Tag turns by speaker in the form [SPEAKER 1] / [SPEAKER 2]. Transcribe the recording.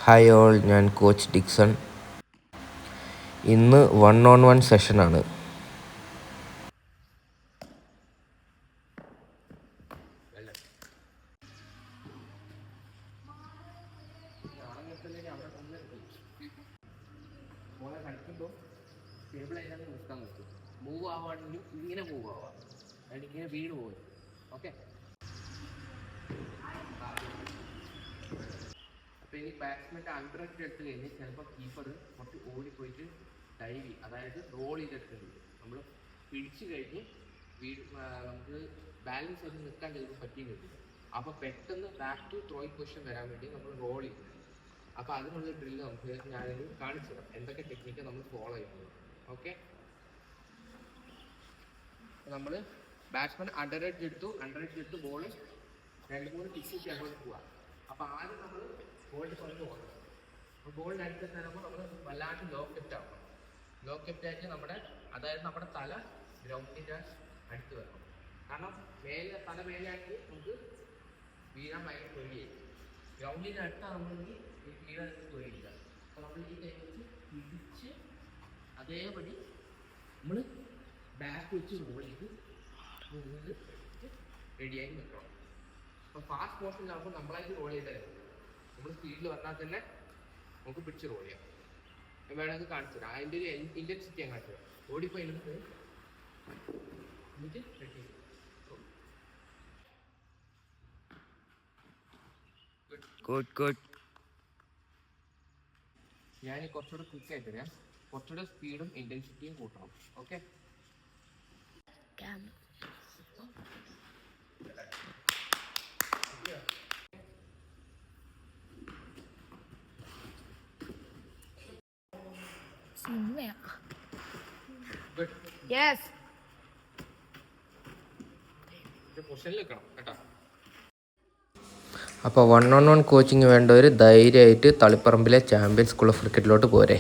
[SPEAKER 1] Hi all, ഞാൻ coach Dixon. ഇന്ന് 1-on-1 സെഷനാണ്.
[SPEAKER 2] Move ആവുകയാണെങ്കിലും ഇങ്ങനെ മൂവ് ആവാം, ഇങ്ങനെ വീണ് പോകും. ഓക്കെ, അപ്പോൾ ഈ ബാറ്റ്സ്മാൻ്റെ അണ്ടറൊക്കെ എടുത്ത് കഴിഞ്ഞ് ചിലപ്പോൾ കീപ്പർ കുറച്ച് ഓടിപ്പോയിട്ട് ഡൈവ് ചെയ്യും, അതായത് റോൾ ചെയ്തെടുക്കേണ്ടി വരും. നമ്മൾ പിടിച്ചു കഴിഞ്ഞ് നമുക്ക് ബാലൻസ് ചെയ്ത് നിൽക്കാൻ ചിലപ്പോൾ പറ്റിയും കിട്ടില്ല. അപ്പോൾ പെട്ടെന്ന് ബാക്ക് ടു ത്രോയിങ് പൊസിഷൻ വരാൻ വേണ്ടി നമ്മൾ റോൾ ചെയ്യും. അപ്പോൾ അതിനുള്ള ഡ്രില്ല് നമുക്ക് ഞാനത് കാണിച്ചു തരാം, എന്തൊക്കെ ടെക്നിക്ക് നമ്മൾ ഫോളോ ചെയ്യുന്നത്. ഓക്കെ, നമ്മൾ ബാറ്റ്സ്മാൻ അണ്ടർ എഡ്ജ് എടുത്തു ബോൾ 2-3 ടിക്സ് ചെയ്യാൻ പോവാം. അപ്പോൾ ആദ്യം നമ്മൾ ബോളിൻ്റെ പുറത്ത് പോകണം. അപ്പോൾ ബോളിൻ്റെ അടുത്ത് തരുമ്പോൾ നമ്മൾ വല്ലാണ്ട് ലോ കെപ്റ്റ് ആവണം. ലോ കെപ്റ്റ് ആയിട്ട് അതായത് നമ്മുടെ തല ഗ്രൗണ്ടിൻ്റെ അടുത്ത് വരണം. കാരണം തല മേലെയാണെങ്കിൽ നമുക്ക് വീഴാൻ ഭയങ്കര തൊഴിയായി. ഗ്രൗണ്ടിൻ്റെ അടുത്താണ് നമ്മളെങ്കിൽ വീഴാൻ തൊഴിലില്ല. അപ്പോൾ നമ്മൾ ഈ ടൈമിൽ പിടിച്ച് അതേപടി നമ്മൾ ബാക്ക് വെച്ച് റോൾ ചെയ്ത് റെഡിയായി നിൽക്കണം. അപ്പോൾ ഫാസ്റ്റ് മോഷനിലാകുമ്പോൾ നമ്മളായിട്ട് റോൾ ചെയ്താൽ നമ്മൾ സ്പീഡിൽ വന്നാൽ തന്നെ നമുക്ക് പിടിച്ച് റോൾ ചെയ്യാം. വേണമെങ്കിൽ കാണിച്ചു തരാം, അതിൻ്റെ ഒരു ഇൻറ്റൻസിറ്റി ഞാൻ കാണിച്ചു തരാം. ഓടിപ്പോയി എന്നിട്ട് റെഡി.
[SPEAKER 1] ഗുഡ്.
[SPEAKER 2] ഞാൻ കുറച്ചുകൂടെ ക്വിക്ക് ആയിട്ട് തരാം, കുറച്ചുകൂടെ സ്പീഡും ഇൻറ്റൻസിറ്റിയും കൂട്ടണം. ഓക്കെ, പൊസിഷനിൽ നിൽക്കണം കേട്ടോ.
[SPEAKER 1] അപ്പോൾ 1-on-1 കോച്ചിങ് വേണ്ടവർ ധൈര്യമായിട്ട് തളിപ്പറമ്പിലെ ചാമ്പ്യൻ സ്കൂൾ ഓഫ് ക്രിക്കറ്റിലോട്ട് പോരെ.